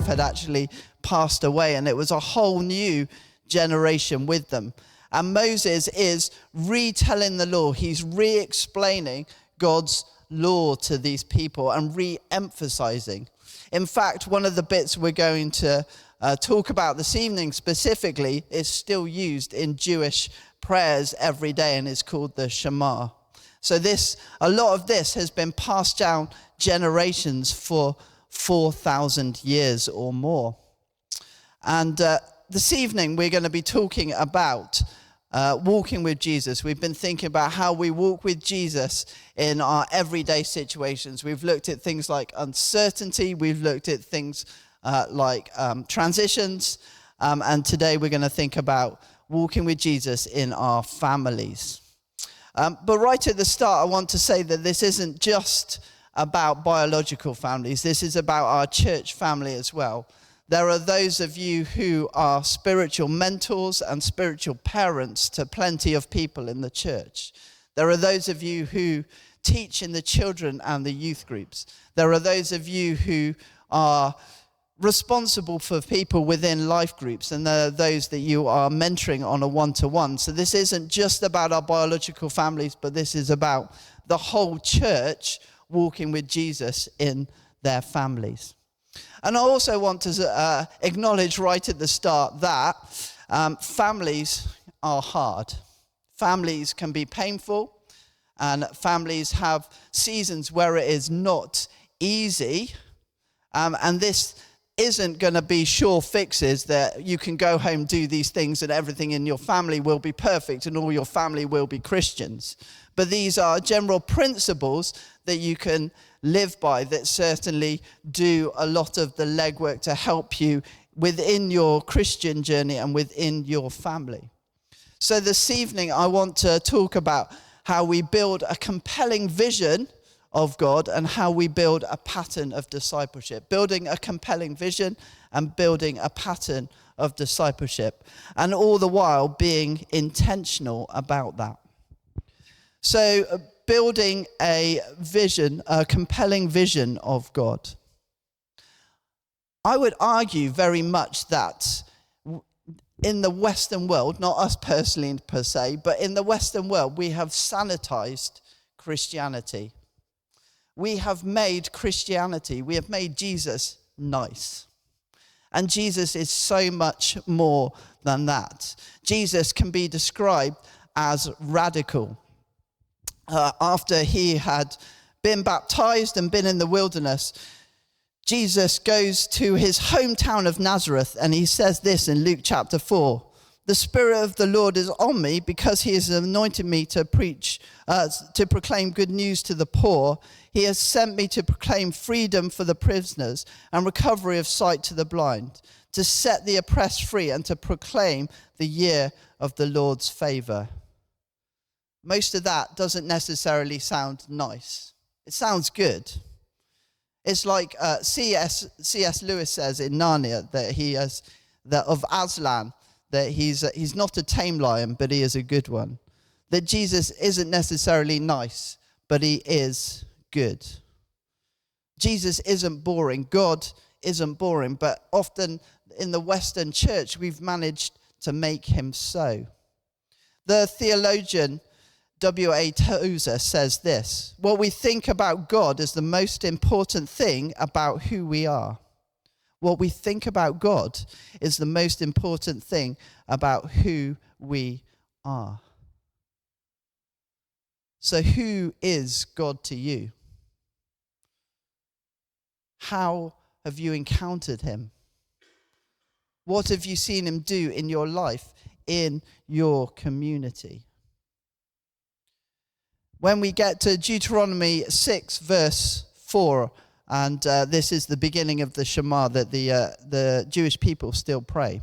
had actually passed away, and it was a whole new generation with them. And Moses is retelling the law. He's re-explaining God's law to these people and re-emphasizing. In fact, one of the bits we're going to talk about this evening specifically is still used in Jewish prayers every day, and is called the Shema. So a lot of this has been passed down generations for 4,000 years or more. And this evening we're going to be talking about walking with Jesus. We've been thinking about how we walk with Jesus in our everyday situations. We've looked at things like uncertainty. We've looked at things like transitions. And today we're going to think about walking with Jesus in our families. But right at the start, I want to say that this isn't just about biological families. This is about our church family as well. There are those of you who are spiritual mentors and spiritual parents to plenty of people in the church. There are those of you who teach in the children and the youth groups. There are those of you who are responsible for people within life groups, and there are those that you are mentoring on a one-to-one. So this isn't just about our biological families, but this is about the whole church walking with Jesus in their families. And I also want to acknowledge right at the start that families are hard. Families can be painful, and families have seasons where it is not easy. And this isn't going to be sure fixes that you can go home, do these things, and everything in your family will be perfect and all your family will be Christians. But these are general principles that you can live by that certainly do a lot of the legwork to help you within your Christian journey and within your family. So this evening I want to talk about how we build a compelling vision of God and how we build a pattern of discipleship. Building a compelling vision and building a pattern of discipleship, and all the while being intentional about that. So building a vision, a compelling vision of God. I would argue very much that in the Western world, not us personally per se, but in the Western world, we have sanitized Christianity. We have made Christianity, we have made Jesus nice. And Jesus is so much more than that. Jesus can be described as radical. After he had been baptized and been in the wilderness, Jesus goes to his hometown of Nazareth, and he says this in Luke chapter 4. The Spirit of the Lord is on me because he has anointed me to proclaim good news to the poor. He has sent me to proclaim freedom for the prisoners and recovery of sight to the blind, to set the oppressed free and to proclaim the year of the Lord's favor. Most of that doesn't necessarily sound nice. It sounds good. It's like C.S. Lewis says in Narnia that of Aslan, that he's not a tame lion, but he is a good one. That Jesus isn't necessarily nice, but he is good. Jesus isn't boring. God isn't boring, but often in the Western church, we've managed to make him so. The theologian W.A. Tozer says this: what we think about God is the most important thing about who we are. What we think about God is the most important thing about who we are. So who is God to you? How have you encountered him? What have you seen him do in your life, in your community? When we get to Deuteronomy 6, verse 4, and this is the beginning of the Shema that the Jewish people still pray.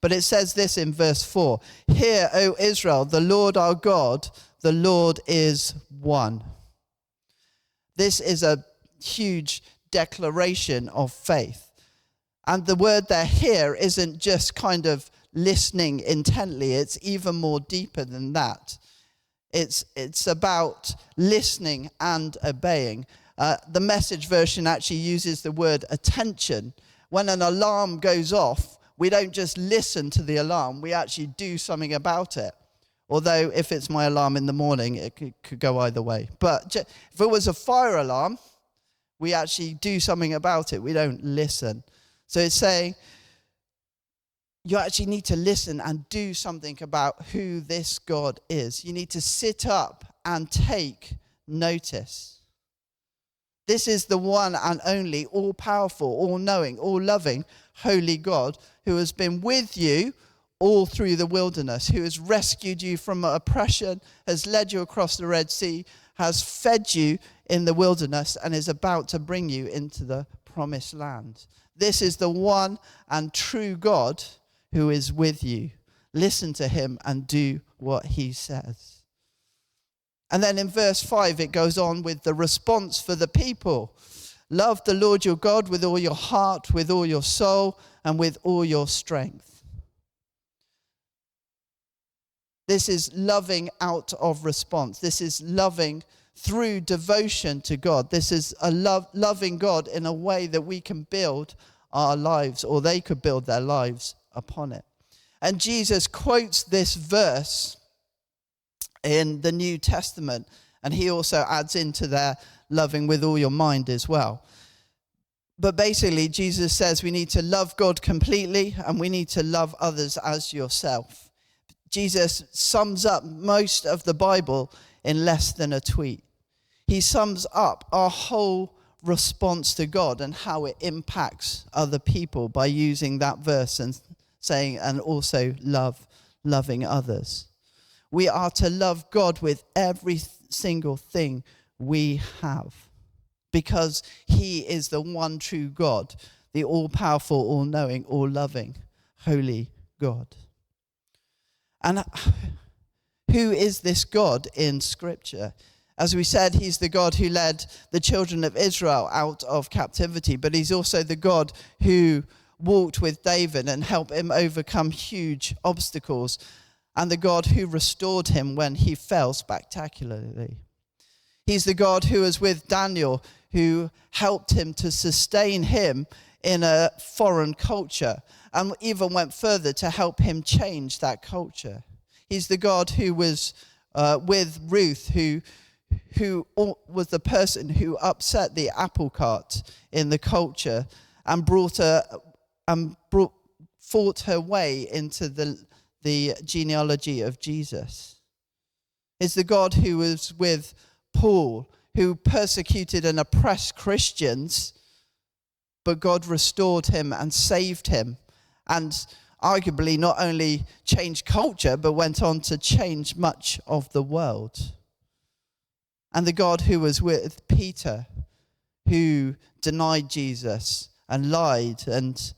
But it says this in verse 4, "Hear, O Israel, the Lord our God, the Lord is one." This is a huge declaration of faith. And the word there, hear, isn't just kind of listening intently. It's even more deeper than that. It's about listening and obeying. The Message version actually uses the word attention, When an alarm goes off, we don't just listen to the alarm, we actually do something about it. Although if it's my alarm in the morning, it could go either way. But if it was a fire alarm, we actually do something about it. We don't listen. So it's saying you actually need to listen and do something about who this God is. You need to sit up and take notice. This is the one and only, all-powerful, all-knowing, all-loving, holy God who has been with you all through the wilderness, who has rescued you from oppression, has led you across the Red Sea, has fed you in the wilderness, and is about to bring you into the promised land. This is the one and true God who is with you. Listen to him and do what he says. And then in verse 5, it goes on with the response for the people. Love the Lord your God with all your heart, with all your soul, and with all your strength. This is loving out of response. This is loving through devotion to God. This is a loving God in a way that we can build our lives, or they could build their lives upon it. And Jesus quotes this verse in the New Testament, and he also adds into their loving with all your mind as well. But basically, Jesus says we need to love God completely, and we need to love others as yourself. Jesus sums up most of the Bible in less than a tweet. He sums up our whole response to God and how it impacts other people by using that verse and saying, and also loving others. We are to love God with every single thing we have, because he is the one true God, the all-powerful, all-knowing, all-loving, holy God. And who is this God in Scripture? As we said, he's the God who led the children of Israel out of captivity, but he's also the God who walked with David and helped him overcome huge obstacles, and the God who restored him when he fell spectacularly. He's the God who was with Daniel, who helped him to sustain him in a foreign culture, and even went further to help him change that culture. He's the God who was with Ruth, who was the person who upset the apple cart in the culture and fought her way into the genealogy of Jesus. He's the God who was with Paul, who persecuted and oppressed Christians, but God restored him and saved him, and arguably not only changed culture, but went on to change much of the world. And the God who was with Peter, who denied Jesus and lied and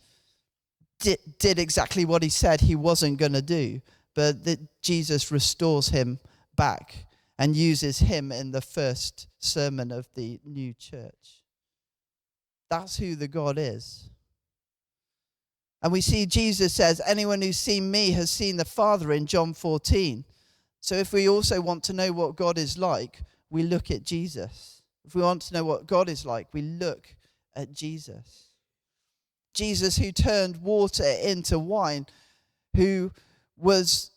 did exactly what he said he wasn't going to do, but that Jesus restores him back and uses him in the first sermon of the new church. That's who the God is. And we see Jesus says, anyone who's seen me has seen the Father in John 14. So if we also want to know what God is like, we look at Jesus. If we want to know what God is like, we look at Jesus. Jesus who turned water into wine, who was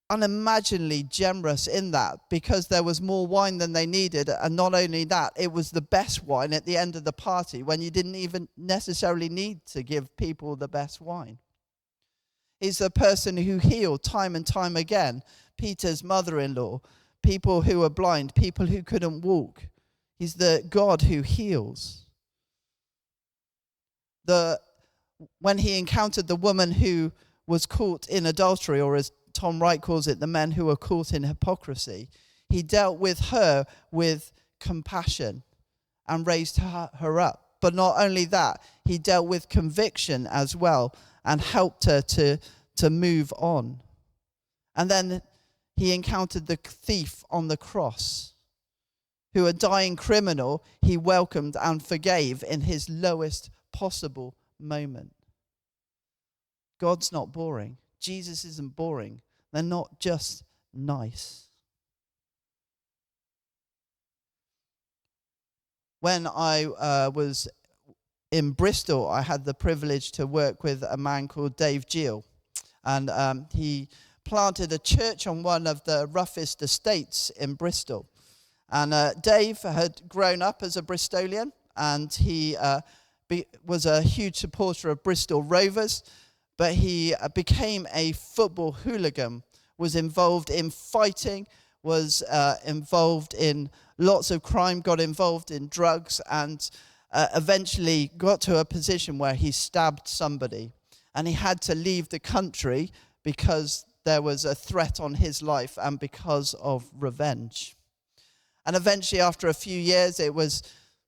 unimaginably generous in that, because there was more wine than they needed. And not only that, it was the best wine at the end of the party when you didn't even necessarily need to give people the best wine. He's the person who healed time and time again Peter's mother-in-law, people who were blind, people who couldn't walk. He's the God who heals. When he encountered the woman who was caught in adultery, or as Tom Wright calls it, the men who were caught in hypocrisy, he dealt with her with compassion and raised her up. But not only that, he dealt with conviction as well and helped her to move on. And then he encountered the thief on the cross, who a dying criminal he welcomed and forgave in his lowest possible moment. God's not boring. Jesus isn't boring. They're not just nice. When I was in Bristol, I had the privilege to work with a man called Dave Gill. And he planted a church on one of the roughest estates in Bristol. And Dave had grown up as a Bristolian, and he was a huge supporter of Bristol Rovers, but he became a football hooligan, was involved in fighting, was involved in lots of crime, got involved in drugs, and eventually got to a position where he stabbed somebody. And he had to leave the country because there was a threat on his life and because of revenge. And eventually, after a few years, it was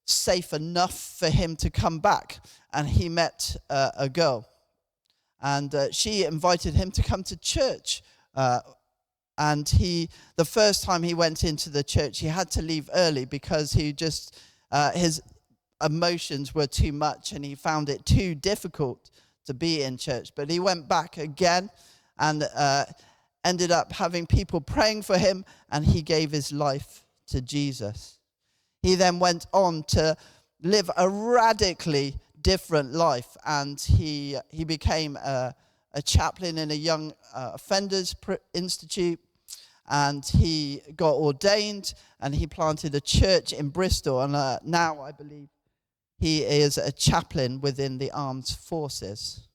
safe enough for him to come back. And he met a girl. And she invited him to come to church. And the first time he went into the church, he had to leave early because his emotions were too much and he found it too difficult to be in church. But he went back again and ended up having people praying for him, and he gave his life to Jesus. He then went on to live a radically different life, and he became a chaplain in a young offenders institute, and he got ordained, and he planted a church in Bristol, and now I believe he is a chaplain within the armed forces.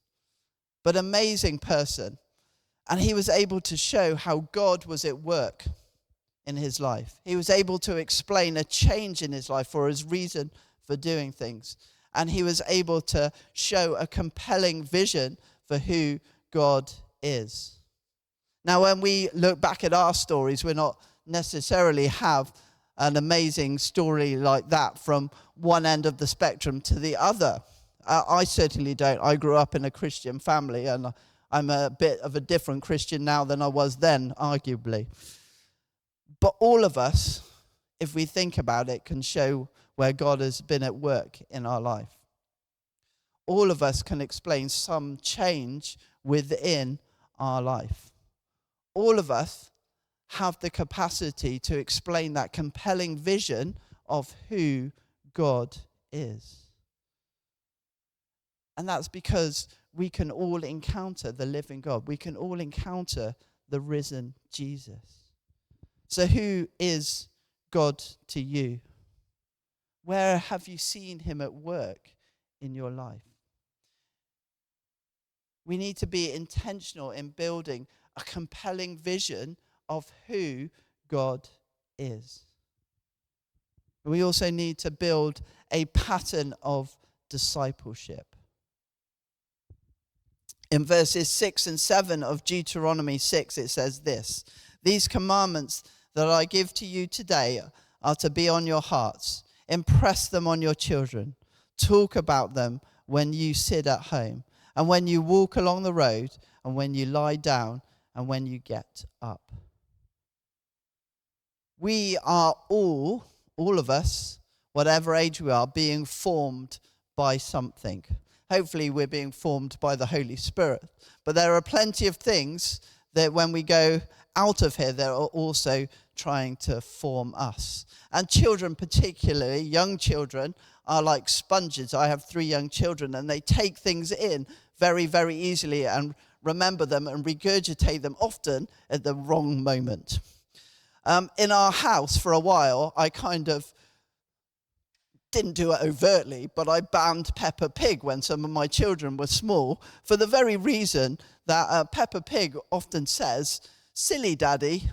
But amazing person. And he was able to show how God was at work in his life. He was able to explain a change in his life or his reason for doing things. And he was able to show a compelling vision for who God is. Now, when we look back at our stories, we're not necessarily have an amazing story like that from one end of the spectrum to the other. I certainly don't. I grew up in a Christian family, and I'm a bit of a different Christian now than I was then, arguably. But all of us, if we think about it, can show where God has been at work in our life. All of us can explain some change within our life. All of us have the capacity to explain that compelling vision of who God is. And that's because we can all encounter the living God. We can all encounter the risen Jesus. So who is God to you? Where have you seen him at work in your life? We need to be intentional in building a compelling vision of who God is. We also need to build a pattern of discipleship. In verses 6 and 7 of Deuteronomy 6, it says this: "These commandments that I give to you today are to be on your hearts. Impress them on your children. Talk about them when you sit at home, and when you walk along the road, and when you lie down, and when you get up." We are all of us, whatever age we are, being formed by something. Hopefully we're being formed by the Holy Spirit. But there are plenty of things that when we go out of here, they're also trying to form us. And children, particularly young children, are like sponges. I have 3 young children, and they take things in very, very easily and remember them and regurgitate them often at the wrong moment. In our house for a while, I kind of didn't do it overtly, but I banned Peppa Pig when some of my children were small for the very reason that Peppa Pig often says, "Silly daddy."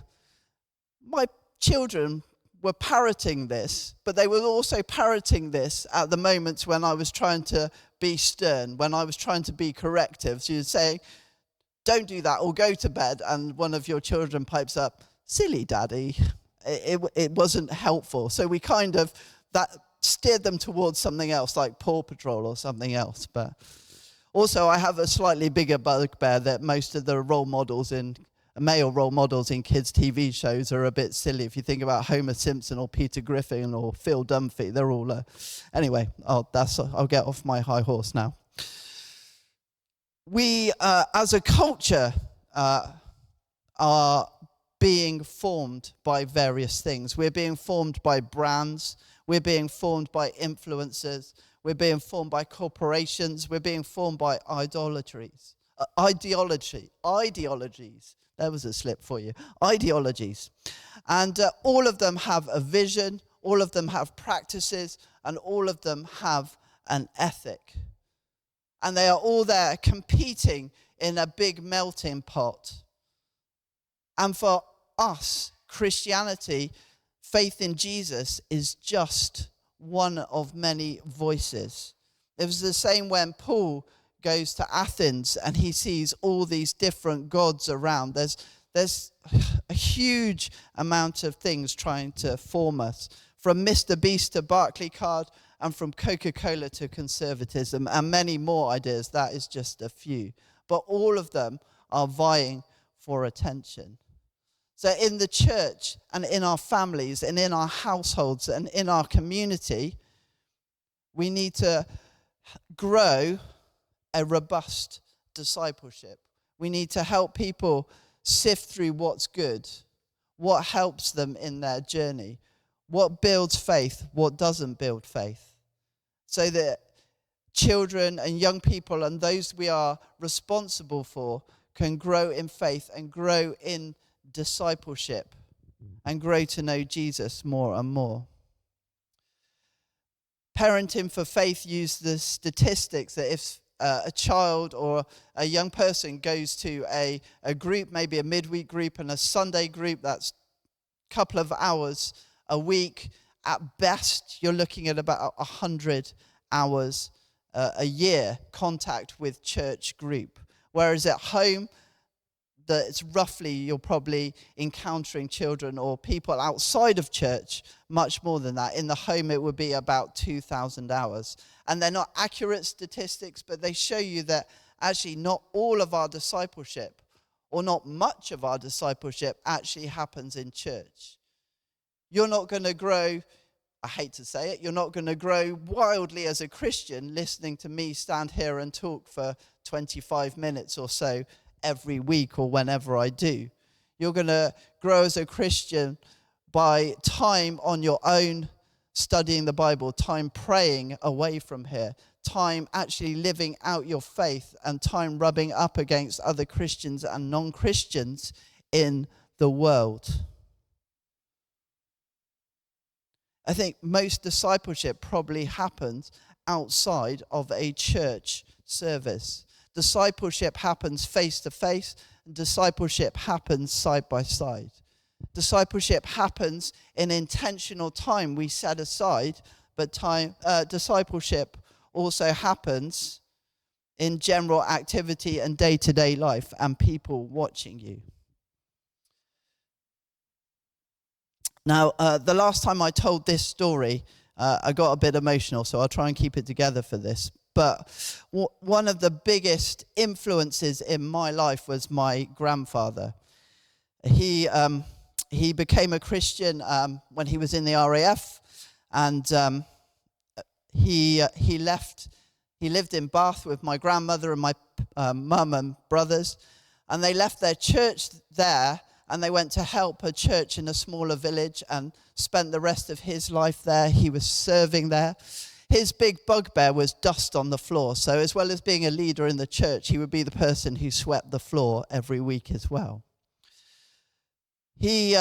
My children were parroting this, but they were also parroting this at the moments when I was trying to be stern, when I was trying to be corrective. So you'd say, "Don't do that," or "Go to bed," and one of your children pipes up, "Silly daddy." It wasn't helpful. So we kind of that steered them towards something else, like Paw Patrol or something else. But also I have a slightly bigger bugbear that most of the male role models in kids' TV shows are a bit silly. If you think about Homer Simpson or Peter Griffin or Phil Dunphy, they're all... Anyway, I'll get off my high horse now. We, as a culture, are being formed by various things. We're being formed by brands. We're being formed by influencers. We're being formed by corporations. We're being formed by ideologies. Ideologies. There was a slip for you. Ideologies. And all of them have a vision. All of them have practices. And all of them have an ethic. And they are all there competing in a big melting pot. And for us, Christianity, faith in Jesus, is just one of many voices. It was the same when Paul goes to Athens and he sees all these different gods around. There's a huge amount of things trying to form us, from Mr. Beast to Barclaycard, and from Coca-Cola to conservatism, and many more ideas. That is just a few. But all of them are vying for attention. So in the church and in our families and in our households and in our community, we need to grow a robust discipleship. We need to help people sift through what's good, what helps them in their journey, what builds faith, what doesn't build faith, so that children and young people and those we are responsible for can grow in faith and grow in discipleship and grow to know Jesus more and more. Parenting for Faith use the statistics that if a child or a young person goes to a group, maybe a midweek group and a Sunday group, that's a couple of hours a week. At best, you're looking at about 100 hours a year contact with church group. Whereas at home, it's roughly, you're probably encountering children or people outside of church much more than that. In the home, it would be about 2,000 hours. And they're not accurate statistics, but they show you that actually not all of our discipleship, or not much of our discipleship, actually happens in church. You're not going to grow, I hate to say it, you're not going to grow wildly as a Christian listening to me stand here and talk for 25 minutes or so every week or whenever I do. You're going to grow as a Christian by time on your own, studying the Bible, time praying away from here, time actually living out your faith, and time rubbing up against other Christians and non-Christians in the world. I think most discipleship probably happens outside of a church service. Discipleship happens face to face, and discipleship happens side by side. Discipleship happens in intentional time we set aside, but discipleship also happens in general activity and day-to-day life and people watching you. Now, the last time I told this story, I got a bit emotional, so I'll try and keep it together for this. But one of the biggest influences in my life was my grandfather. He became a Christian when he was in the RAF, and he lived in Bath with my grandmother and my mum and brothers, and they left their church there, and they went to help a church in a smaller village and spent the rest of his life there. He was serving there. His big bugbear was dust on the floor. So as well as being a leader in the church, he would be the person who swept the floor every week as well. He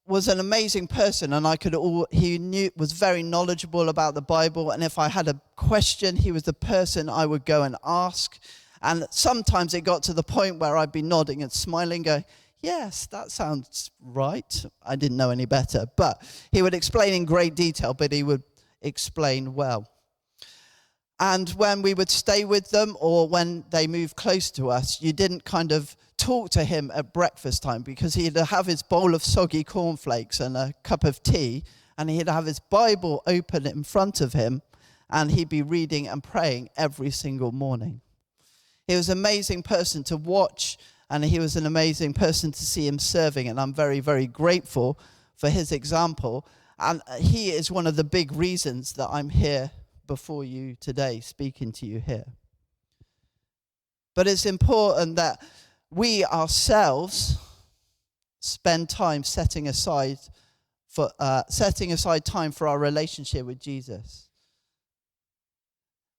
was an amazing person, and was very knowledgeable about the Bible. And if I had a question, he was the person I would go and ask. And sometimes it got to the point where I'd be nodding and smiling, going, yes, that sounds right. I didn't know any better. But he would explain in great detail, but he would explain well. And when we would stay with them or when they moved close to us, you didn't kind of talk to him at breakfast time, because he'd have his bowl of soggy cornflakes and a cup of tea, and he'd have his Bible open in front of him, and he'd be reading and praying every single morning. He was an amazing person to watch, and he was an amazing person to see him serving, and I'm very, very grateful for his example. And he is one of the big reasons that I'm here before you today, speaking to you here. But it's important that we ourselves spend time setting aside time for our relationship with Jesus.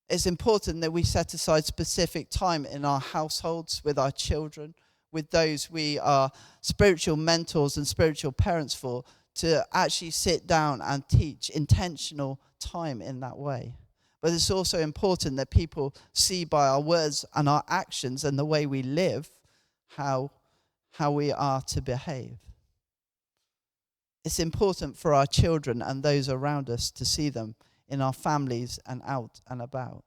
It's important that we set aside specific time in our households, with our children, with those we are spiritual mentors and spiritual parents for, to actually sit down and teach intentional time in that way. But it's also important that people see by our words and our actions and the way we live how we are to behave. It's important for our children and those around us to see them in our families and out and about.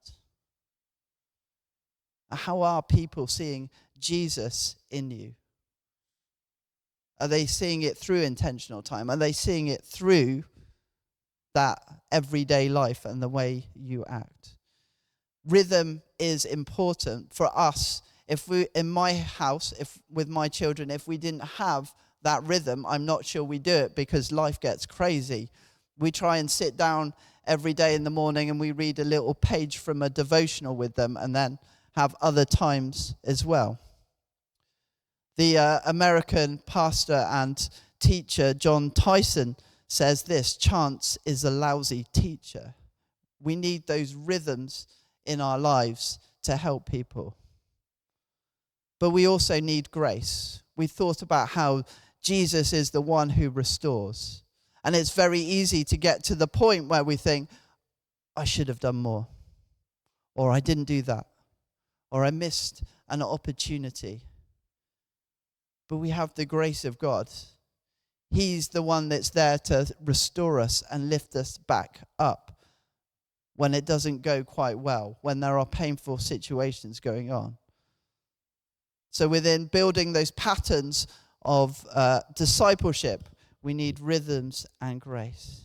How are people seeing Jesus in you? Are they seeing it through intentional time? Are they seeing it through that everyday life and the way you act? Rhythm is important for us. If we, in my house, if with my children, if we didn't have that rhythm, I'm not sure we do it because life gets crazy. We try and sit down every day in the morning and we read a little page from a devotional with them and then have other times as well. The American pastor and teacher John Tyson says this: chance is a lousy teacher. We need those rhythms in our lives to help people. But we also need grace. We thought about how Jesus is the one who restores. And it's very easy to get to the point where we think, I should have done more. Or I didn't do that. Or I missed an opportunity. But we have the grace of God. He's the one that's there to restore us and lift us back up when it doesn't go quite well, when there are painful situations going on. So within building those patterns of discipleship, we need rhythms and grace.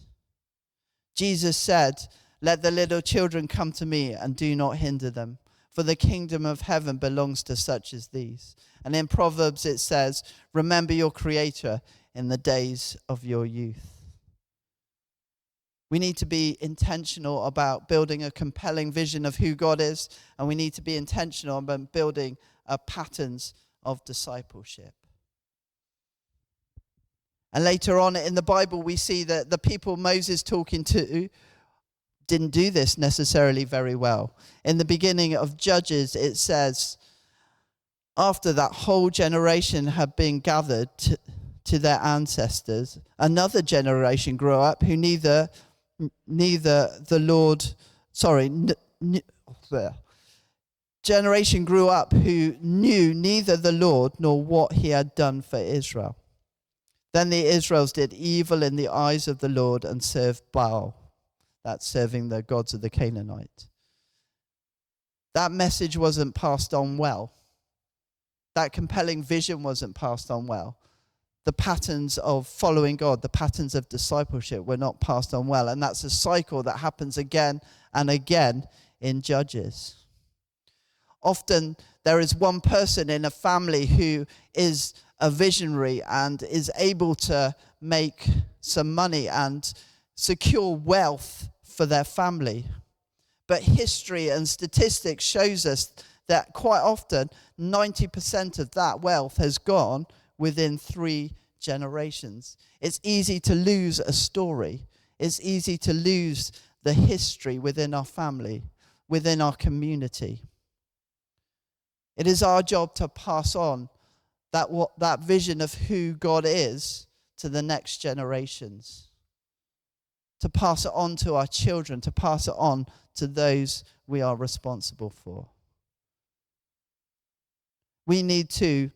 Jesus said, "Let the little children come to me and do not hinder them, for the kingdom of heaven belongs to such as these." And in Proverbs it says, "Remember your Creator in the days of your youth." We need to be intentional about building a compelling vision of who God is, and we need to be intentional about building patterns of discipleship. And later on in the Bible, we see that the people Moses talking to didn't do this necessarily very well. In the beginning of Judges, it says, after that whole generation had been gathered to their ancestors, another generation grew up who generation grew up who knew neither the Lord nor what he had done for Israel. Then the Israelites did evil in the eyes of the Lord and served Baal. That's serving the gods of the Canaanite. That message wasn't passed on well. That compelling vision wasn't passed on well. The patterns of following God, the patterns of discipleship were not passed on well. And that's a cycle that happens again and again in Judges. Often there is one person in a family who is a visionary and is able to make some money and secure wealth for their family. But history and statistics shows us that quite often 90% of that wealth has gone within 3 generations. It's easy to lose a story. It's easy to lose the history within our family, within our community. It is our job to pass on that vision of who God is to the next generations. To pass it on to our children, to pass it on to those we are responsible for. We need to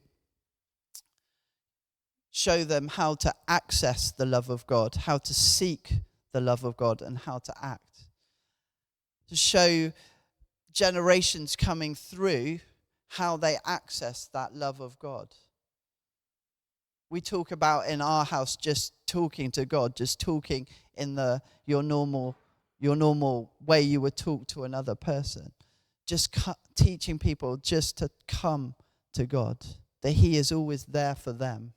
show them how to access the love of God, how to seek the love of God, and how to act. To show generations coming through how they access that love of God. We talk about in our house just talking to God, just talking in your normal way you would talk to another person. Just teaching people just to come to God, that he is always there for them.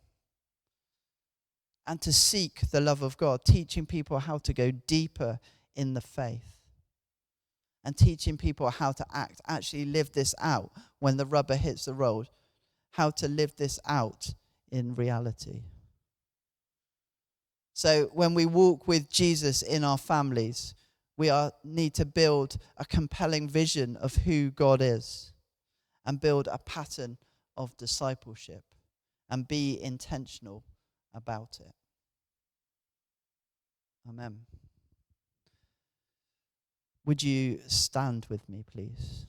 And to seek the love of God, teaching people how to go deeper in the faith. And teaching people how to act, actually live this out when the rubber hits the road, how to live this out in reality. So when we walk with Jesus in our families, need to build a compelling vision of who God is and build a pattern of discipleship and be intentional about it. Amen. Would you stand with me, please?